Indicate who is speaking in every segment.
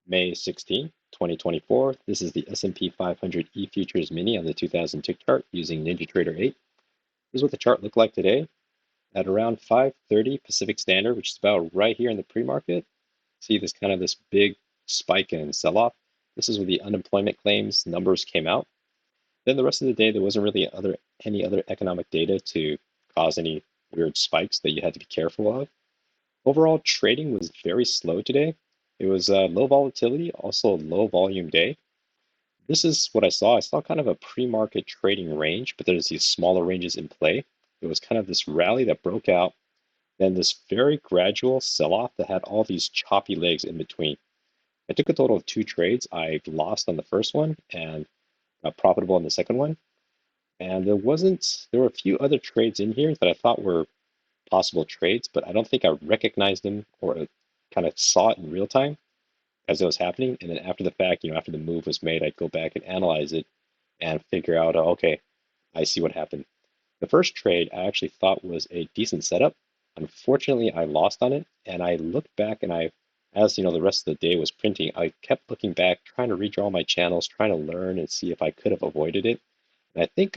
Speaker 1: May 16, 2024. This is the S&P 500 E-futures mini on the 2000 tick chart using NinjaTrader 8. This is what the chart looked like today at around 5:30 Pacific Standard, which is about right here in the pre-market. See this big spike and sell-off. This is where the unemployment claims numbers came out. Then the rest of the day, there wasn't really any other economic data to cause any weird spikes that you had to be careful of. Overall, trading was very slow today. It was low volatility, also a low volume day. This is what I saw. I saw kind of a pre-market trading range, but there's these smaller ranges in play. It was kind of this rally that broke out, then this very gradual sell-off that had all these choppy legs in between. I took a total of 2 trades. I lost on the first one and got profitable on the second one. And there were a few other trades in here that I thought were possible trades, but I don't think I recognized them or kind of saw it in real time as it was happening. And then after the fact, after the move was made, I'd go back and analyze it and figure out, oh, okay, I see what happened. The first trade I actually thought was a decent setup. Unfortunately, I lost on it, and I looked back and as the rest of the day was printing, I kept looking back, trying to redraw my channels, trying to learn and see if I could have avoided it. And I think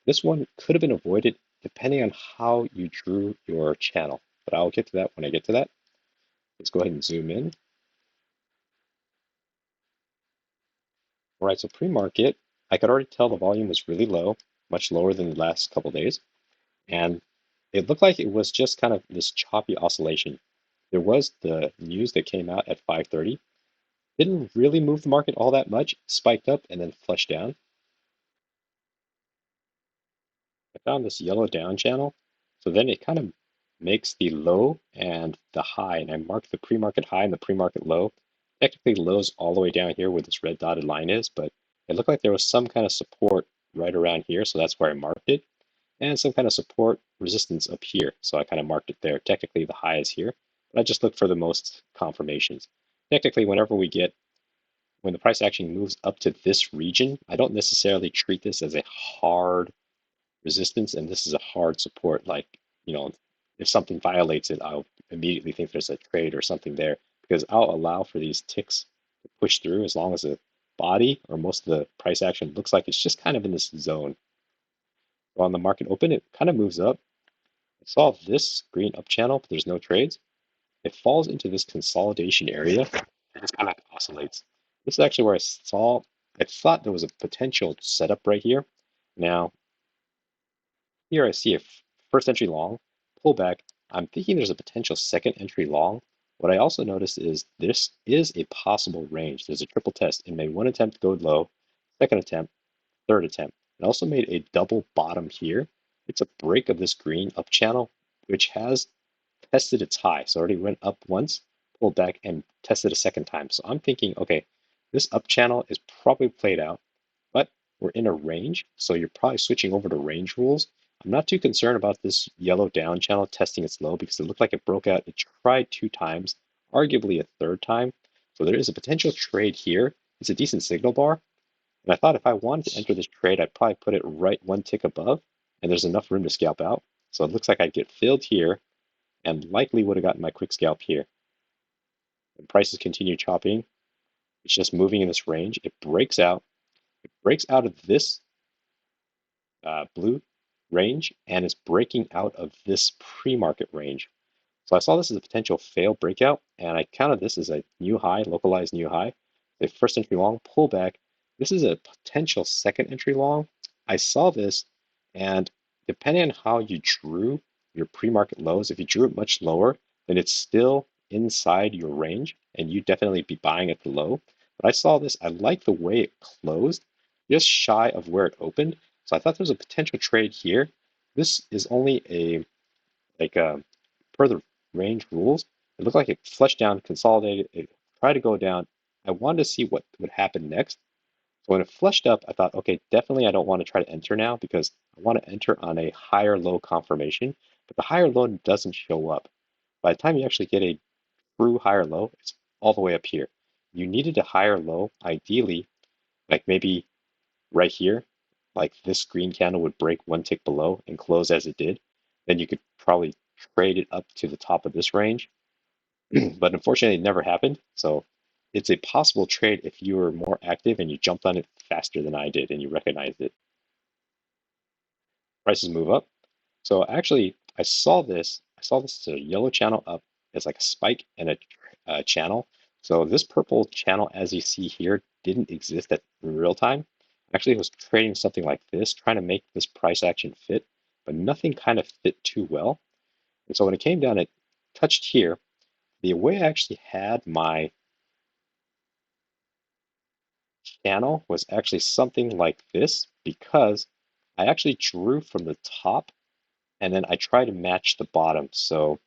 Speaker 1: this one could have been avoided depending on how you drew your channel. But I'll get to that when I get to that. Let's go ahead and zoom in. All right, so pre-market, I could already tell the volume was really low, much lower than the last couple days. And it looked like it was just kind of this choppy oscillation. There was the news that came out at 5:30. Didn't really move the market all that much, spiked up and then flushed down. I found this yellow down channel. So then it kind of makes the low and the high, and I marked the pre-market high and the pre-market low. Technically, low's all the way down here where this red dotted line is, but it looked like there was some kind of support right around here, so that's where I marked it, and some kind of support resistance up here, so I kind of marked it there. Technically, the high is here, but I just look for the most confirmations. Technically, when the price actually moves up to this region, I don't necessarily treat this as a hard resistance and this is a hard support. Like, if something violates it, I'll immediately think there's a trade or something there because I'll allow for these ticks to push through as long as the body or most of the price action looks like it's just kind of in this zone. So on the market open, it kind of moves up. I saw this green up channel, but there's no trades. It falls into this consolidation area and it kind of oscillates. This is actually where I thought there was a potential setup right here. Now, here I see a first entry long, pullback. I'm thinking there's a potential second entry long. What I also noticed is this is a possible range. There's a triple test. It made one attempt go low, second attempt, third attempt. It also made a double bottom here. It's a break of this green up channel, which has tested its high. So already went up once, pulled back and tested a second time. So I'm thinking, okay, this up channel is probably played out, but we're in a range. So you're probably switching over to range rules. I'm not too concerned about this yellow down channel testing its low because it looked like it broke out. It tried 2 times, arguably a third time. So there is a potential trade here. It's a decent signal bar. And I thought if I wanted to enter this trade, I'd probably put it right one tick above, and there's enough room to scalp out. So it looks like I'd get filled here and likely would have gotten my quick scalp here. The prices continue chopping. It's just moving in this range. It breaks out. It breaks out of this blue range and is breaking out of this pre-market range. So I saw this as a potential fail breakout, and I counted this as a new high, localized new high. The first entry long pullback. This is a potential second entry long. I saw this, and depending on how you drew your pre-market lows, if you drew it much lower, then it's still inside your range, and you definitely be buying at the low. But I saw this, I like the way it closed, just shy of where it opened. So I thought there was a potential trade here. This is only per the range rules. It looked like it flushed down, consolidated, it tried to go down. I wanted to see what would happen next. So when it flushed up, I thought, okay, definitely I don't want to try to enter now because I want to enter on a higher low confirmation, but the higher low doesn't show up. By the time you actually get a true higher low, it's all the way up here. You needed a higher low, ideally, like maybe right here, like this green candle would break one tick below and close as it did. Then you could probably trade it up to the top of this range. But unfortunately, it never happened. So it's a possible trade if you were more active and you jumped on it faster than I did and you recognized it. Prices move up. So actually, I saw this as a yellow channel up as like a spike and a channel. So this purple channel, as you see here, didn't exist at real time. Actually, it was trading something like this, trying to make this price action fit, but nothing kind of fit too well. And so when it came down, it touched here. The way I actually had my channel was actually something like this because I actually drew from the top and then I try to match the bottom. So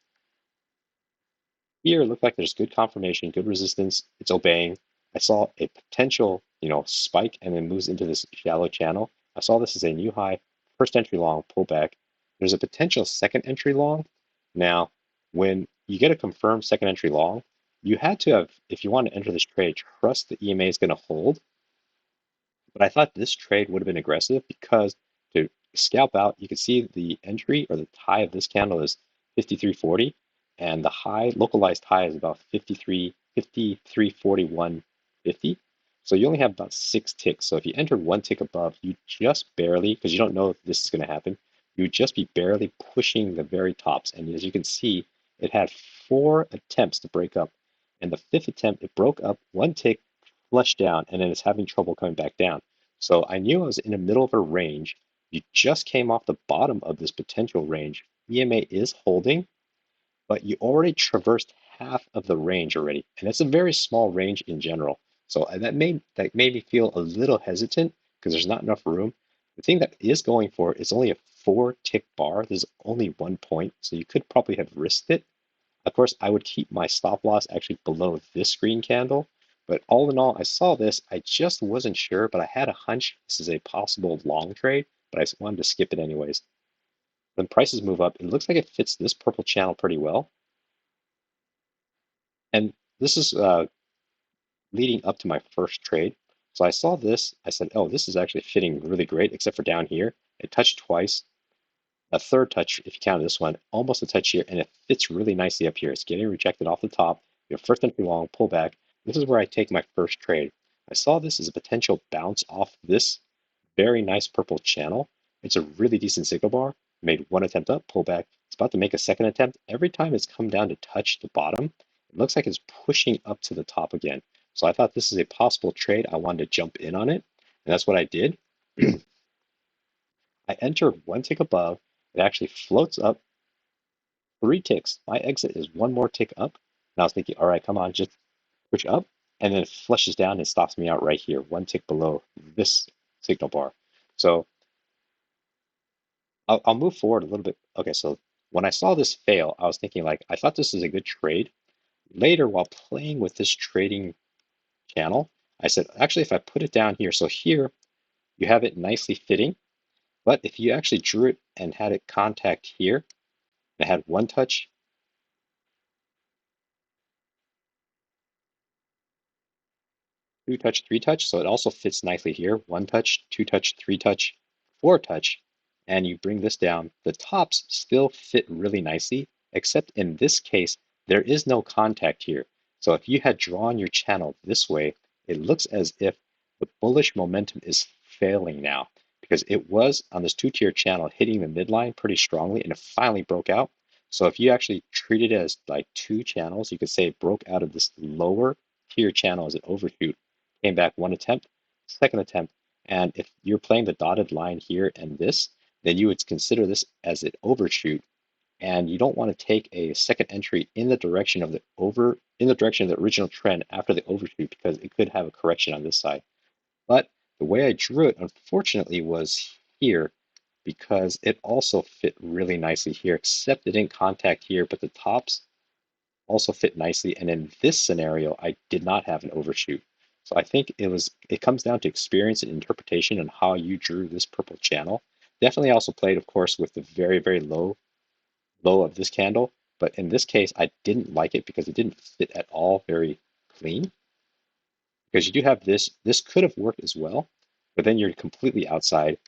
Speaker 1: here, it looked like there's good confirmation, good resistance. It's obeying. I saw a potential, spike and then moves into this shallow channel. I saw this as a new high, first entry long pullback. There's a potential second entry long. Now, when you get a confirmed second entry long, you had to have, if you want to enter this trade, trust the EMA is going to hold. But I thought this trade would have been aggressive because to scalp out, you can see the entry or the high of this candle is 53.40, and the high, localized high is about 53.41.50. So you only have about 6 ticks. So if you enter 1 tick above, you just barely, because you don't know if this is going to happen, you would just be barely pushing the very tops. And as you can see, it had 4 attempts to break up. And the fifth attempt, it broke up 1 tick, flushed down, and then it's having trouble coming back down. So I knew I was in the middle of a range. You just came off the bottom of this potential range. EMA is holding, but you already traversed half of the range already, and it's a very small range in general. So that made me feel a little hesitant because there's not enough room. The thing that is going for it is only a 4 tick bar. There's only 1 point, so you could probably have risked it. Of course, I would keep my stop loss actually below this green candle. But all in all, I saw this. I just wasn't sure, but I had a hunch this is a possible long trade, but I wanted to skip it anyways. When prices move up, it looks like it fits this purple channel pretty well. And this is leading up to my first trade. So I saw this. I said, oh, this is actually fitting really great, except for down here. It touched twice. A third touch, if you count this one, almost a touch here, and it fits really nicely up here. It's getting rejected off the top. Your first entry long pullback. This is where I take my first trade. I saw this as a potential bounce off this very nice purple channel. It's a really decent signal bar. Made 1 attempt up, pullback. It's about to make a second attempt. Every time it's come down to touch the bottom, it looks like it's pushing up to the top again. So I thought this is a possible trade. I wanted to jump in on it, and that's what I did. I entered 1 tick above. It actually floats up 3 ticks. My exit is 1 more tick up. And I was thinking, all right, come on, just push up. And then it flushes down and stops me out right here, 1 tick below this signal bar. So I'll move forward a little bit. Okay, so when I saw this fail, I was thinking like, I thought this is a good trade. Later, while playing with this trading channel, I said, actually, if I put it down here, so here you have it nicely fitting. But if you actually drew it and had it contact here, it had 1 touch, 2 touch, 3 touch. So it also fits nicely here. 1 touch, 2 touch, 3 touch, 4 touch. And you bring this down. The tops still fit really nicely, except in this case, there is no contact here. So if you had drawn your channel this way, it looks as if the bullish momentum is failing now because it was on this 2-tier channel hitting the midline pretty strongly and it finally broke out. So if you actually treat it as like 2 channels, you could say it broke out of this lower tier channel as an overshoot, came back 1 attempt, second attempt, and if you're playing the dotted line here and this, then you would consider this as an overshoot, and you don't want to take a second entry in the direction of the original trend after the overshoot because it could have a correction on this side. But the way I drew it, unfortunately, was here because it also fit really nicely here, except it didn't contact here, but the tops also fit nicely. And in this scenario, I did not have an overshoot. So I think it comes down to experience and interpretation and how you drew this purple channel. Definitely also played, of course, with the very, very low of this candle. But in this case, I didn't like it because it didn't fit at all very clean. Because you do have this. This could have worked as well, but then you're completely outside.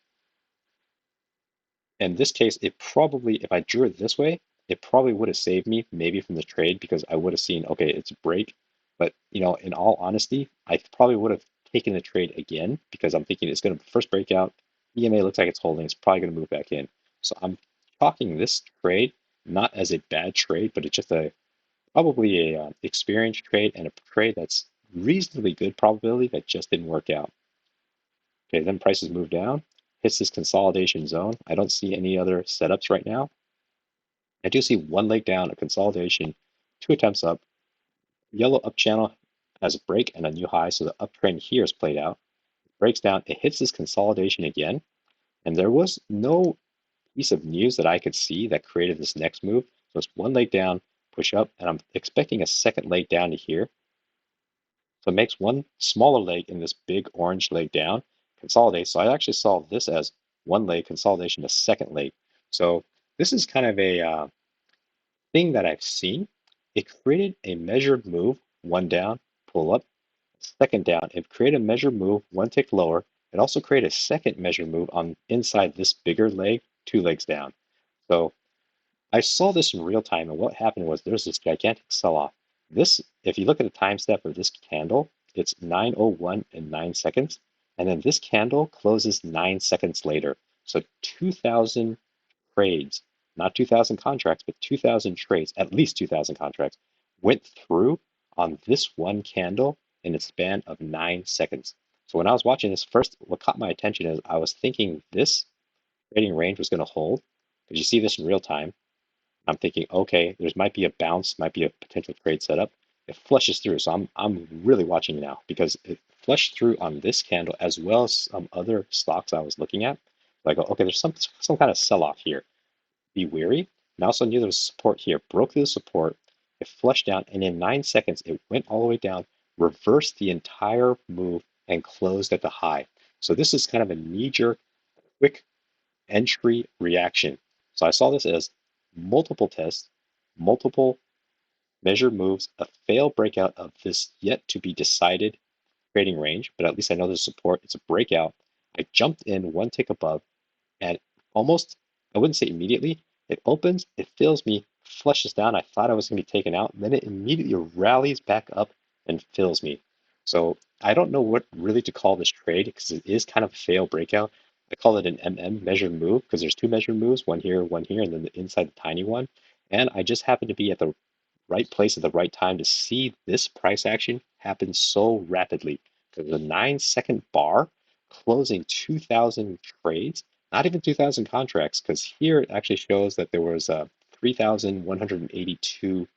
Speaker 1: In this case, it probably, if I drew it this way, it probably would have saved me maybe from the trade because I would have seen, okay, it's a break. But in all honesty, I probably would have taken the trade again because I'm thinking it's going to first break out. EMA looks like it's holding. It's probably going to move back in. So I'm chalking this trade not as a bad trade, but it's just a probably a experience trade and a trade that's reasonably good probability that just didn't work out. Okay, then prices move down, hits this consolidation zone. I don't see any other setups right now. I do see one leg down, a consolidation, two attempts up, yellow up channel has a break and a new high, so the uptrend here is played out. It breaks down, it hits this consolidation again, and there was no piece of news that I could see that created this next move. So it's one leg down, push up, and I'm expecting a second leg down to here. So it makes one smaller leg in this big orange leg down, consolidate. So I actually saw this as one leg consolidation, a second leg. So this is kind of a thing that I've seen. It created a measured move, one down, pull up, second down. It created a measured move, one tick lower. It also created a second measured move on inside this bigger leg, two legs down. So I saw this in real time, and what happened was there's this gigantic sell-off. This, if you look at the time step of this candle, it's 9:01 and 9 seconds, and then this candle closes 9 seconds later. So 2,000 trades, not 2,000 contracts, but 2,000 trades, at least 2,000 contracts, went through on this one candle in a span of 9 seconds. So when I was watching this first, what caught my attention is I was thinking this trading range was going to hold, because you see this in real time. I'm thinking, okay, there's might be a bounce, might be a potential trade setup. It flushes through, so I'm really watching now because it flushed through on this candle as well as some other stocks I was looking at. So I go, okay, there's some kind of sell-off here. Be wary. And I also knew there was support here. Broke through the support. It flushed down, and in 9 seconds, it went all the way down, reversed the entire move, and closed at the high. So this is kind of a knee-jerk, quick entry reaction. So I saw this as multiple tests, multiple measured moves, a failed breakout of this yet to be decided trading range, but at least I know there's support. It's a breakout. I jumped in one tick above and almost, I wouldn't say immediately, it opens, it fills me, flushes down. I thought I was going to be taken out. Then it immediately rallies back up and fills me. So I don't know what really to call this trade because it is kind of a failed breakout. I call it an measured move because there's two measured moves, one here, and then the inside the tiny one. And I just happened to be at the right place at the right time to see this price action happen so rapidly. Because the 9 second bar closing 2,000 trades, not even 2,000 contracts, because here it actually shows that there was 3,182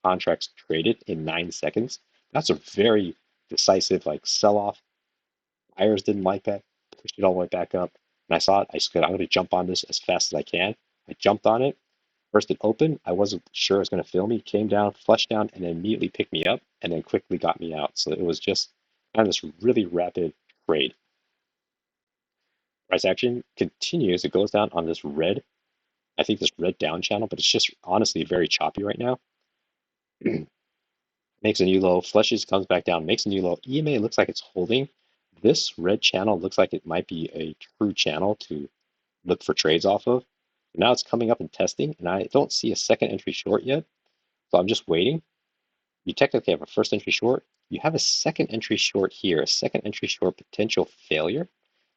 Speaker 1: contracts traded in 9 seconds. That's a very decisive like sell-off. Buyers didn't like that, pushed it all the way back up. And I saw it. I said, I'm going to jump on this as fast as I can. I jumped on it. First it opened, I wasn't sure it was going to fill me, came down, flushed down, and then immediately picked me up and then quickly got me out. So it was just kind of this really rapid trade. Price action continues. It goes down on this red, I think this red down channel, but it's just honestly very choppy right now. Makes a new low, flushes, comes back down, makes a new low. EMA looks like it's holding. This red channel looks like it might be a true channel to look for trades off of. Now it's coming up and testing, and I don't see a second entry short yet. So I'm just waiting. You technically have a first entry short. You have a second entry short here, a second entry short potential failure.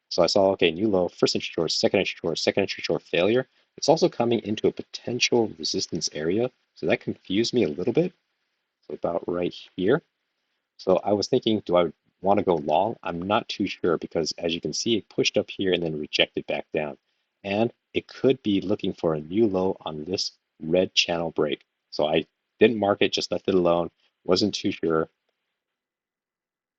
Speaker 1: So I saw, okay, new low, first entry short, second entry short failure. It's also coming into a potential resistance area. So that confused me a little bit. So about right here. So I was thinking, do I want to go long? I'm not too sure because as you can see, it pushed up here and then rejected back down. And it could be looking for a new low on this red channel break. So I didn't mark it, just left it alone. Wasn't too sure. It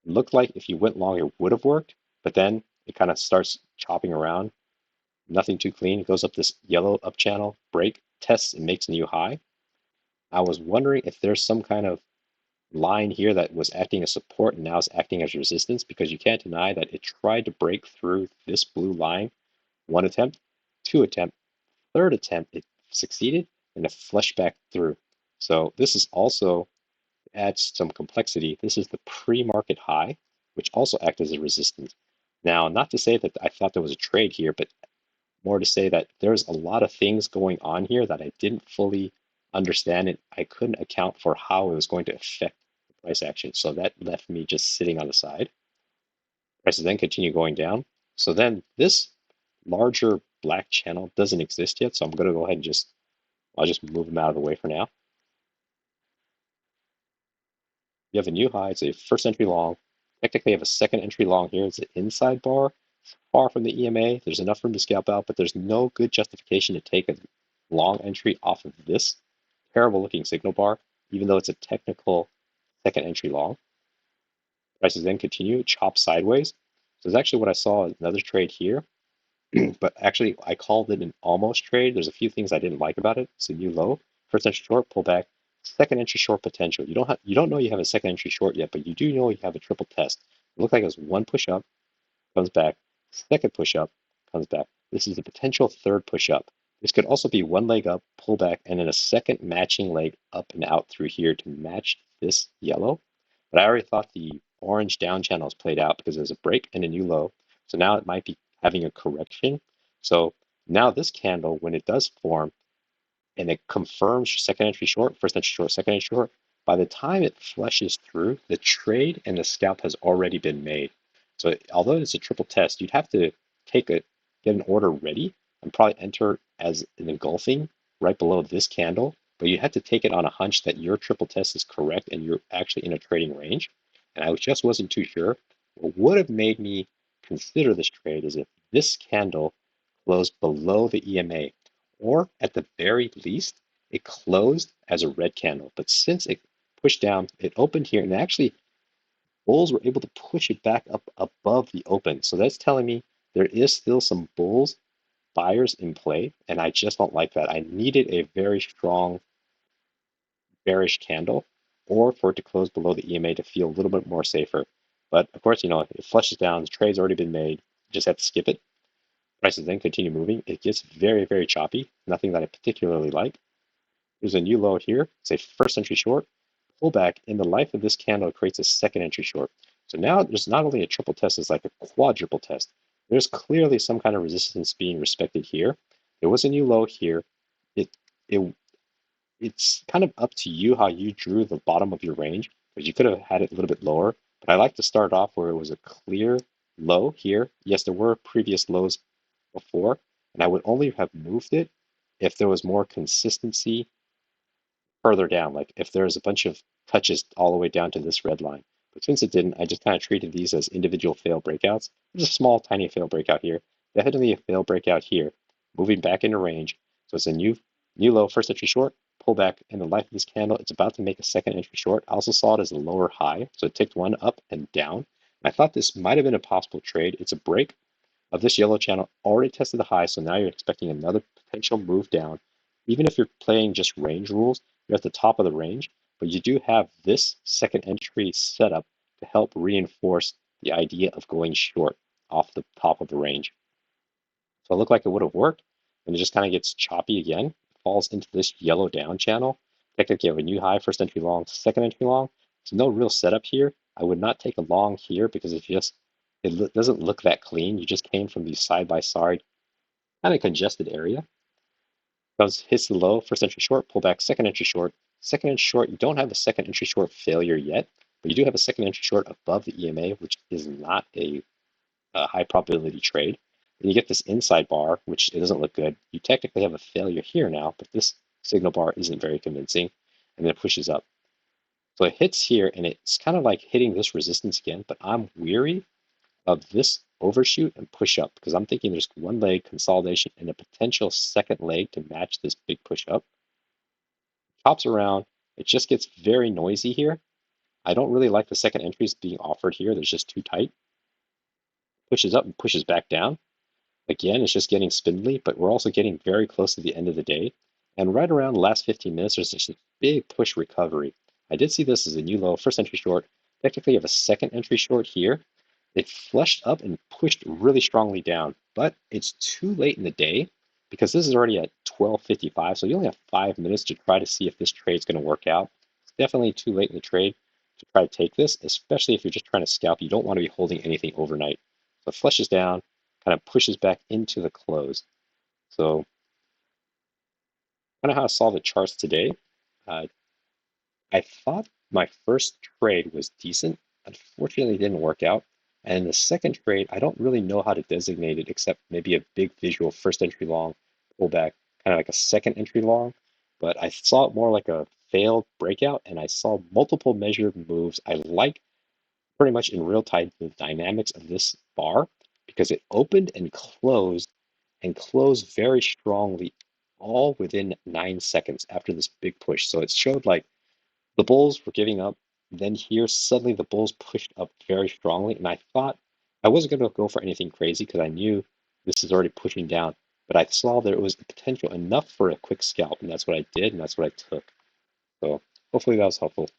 Speaker 1: looked like if you went long, it would have worked, but then it kind of starts chopping around. Nothing too clean. It goes up this yellow up channel, break, tests, and makes a new high. I was wondering if there's some kind of line here that was acting as support and now is acting as resistance because you can't deny that it tried to break through this blue line. One attempt, two attempt, third attempt, it succeeded and it flushed back through. So this is also adds some complexity. This is the pre-market high, which also acts as a resistance. Now, not to say that I thought there was a trade here, but more to say that there's a lot of things going on here that I didn't fully understand and I couldn't account for how it was going to affect the price action. So that left me just sitting on the side. Prices then continue going down. So then this larger black channel doesn't exist yet. So I'm going to go ahead and I'll just move them out of the way for now. You have a new high. It's a first entry long. Technically, you have a second entry long here. It's an inside bar, far from the EMA. There's enough room to scalp out, but there's no good justification to take a long entry off of this terrible looking signal bar, even though it's a technical second entry long. Prices then continue, chop sideways. So it's actually what I saw another trade here, but actually I called it an almost trade. There's a few things I didn't like about it. It's a new low, first entry short, pullback, second entry short potential. You don't know you have a second entry short yet, but you do know you have a triple test. It looked like it was one push up, comes back, second push up, comes back. This is the potential third push up. This could also be one leg up, pull back, and then a second matching leg up and out through here to match this yellow. But I already thought the orange down channels played out because there's a break and a new low. So now it might be having a correction. So now this candle, when it does form, and it confirms second entry short, first entry short, second entry short, by the time it flushes through, the trade and the scalp has already been made. So although it's a triple test, you'd have to get an order ready and probably enter as an engulfing right below this candle, but you had to take it on a hunch that your triple test is correct and you're actually in a trading range. And I just wasn't too sure. What would have made me consider this trade is if this candle closed below the EMA, or at the very least, it closed as a red candle. But since it pushed down, it opened here, and actually bulls were able to push it back up above the open. So that's telling me there is still some bulls buyers in play, and I just don't like that. I needed a very strong bearish candle or for it to close below the EMA to feel a little bit more safer. But of course, it flushes down, the trade's already been made, you just have to skip it. Prices then continue moving. It gets very, very choppy, nothing that I particularly like. There's a new low here. It's a first entry short. Pullback in the life of this candle creates a second entry short. So now there's not only a triple test, it's like a quadruple test. There's clearly some kind of resistance being respected here. There was a new low here. It, it it's kind of up to you how you drew the bottom of your range, because you could have had it a little bit lower. But I like to start off where it was a clear low here. Yes, there were previous lows before, and I would only have moved it if there was more consistency further down, like if there's a bunch of touches all the way down to this red line. But since it didn't, I just kind of treated these as individual fail breakouts. There's a small, tiny fail breakout here. Definitely a fail breakout here, moving back into range. So it's a new low, first entry short, pull back in the life of this candle. It's about to make a second entry short. I also saw it as a lower high, so it ticked one up and down. And I thought this might have been a possible trade. It's a break of this yellow channel, already tested the high, so now you're expecting another potential move down. Even if you're playing just range rules, you're at the top of the range, but you do have this second entry setup to help reinforce the idea of going short off the top of the range. So it looked like it would have worked, and it just kind of gets choppy again, falls into this yellow down channel. Technically, you have a new high, first entry long, second entry long. There's no real setup here. I would not take a long here because it doesn't look that clean. You just came from the side by side, kind of congested area. Hits the low, first entry short, pull back, second entry short. Second entry short, you don't have a second entry short failure yet, but you do have a second entry short above the EMA, which is not a high probability trade. And you get this inside bar, which it doesn't look good. You technically have a failure here now, but this signal bar isn't very convincing, and then it pushes up. So it hits here, and it's kind of like hitting this resistance again, but I'm weary of this overshoot and push up because I'm thinking there's one leg consolidation and a potential second leg to match this big push up. Chops around, it just gets very noisy here. I don't really like the second entries being offered here. They're just too tight. Pushes up and pushes back down. Again, it's just getting spindly, but we're also getting very close to the end of the day. And right around the last 15 minutes, there's just a big push recovery. I did see this as a new low, first entry short. Technically, you have a second entry short here. It flushed up and pushed really strongly down, but it's too late in the day because this is already at 12:55, so you only have 5 minutes to try to see if this trade's going to work out. It's definitely too late in the trade to try to take this, especially if you're just trying to scalp. You don't want to be holding anything overnight. So it flushes down, kind of pushes back into the close. So kind of how I saw the charts today. Uh, I thought my first trade was decent. Unfortunately, it didn't work out. And in the second trade, I don't really know how to designate it except maybe a big visual first entry long pullback, kind of like a second entry long. But I saw it more like a failed breakout, and I saw multiple measured moves. I like pretty much in real time the dynamics of this bar because it opened and closed very strongly, all within 9 seconds after this big push. So it showed like the bulls were giving up. Then here, suddenly the bulls pushed up very strongly. And I thought I wasn't going to go for anything crazy because I knew this is already pushing down. But I saw there was potential enough for a quick scalp. And that's what I did. And that's what I took. So hopefully that was helpful.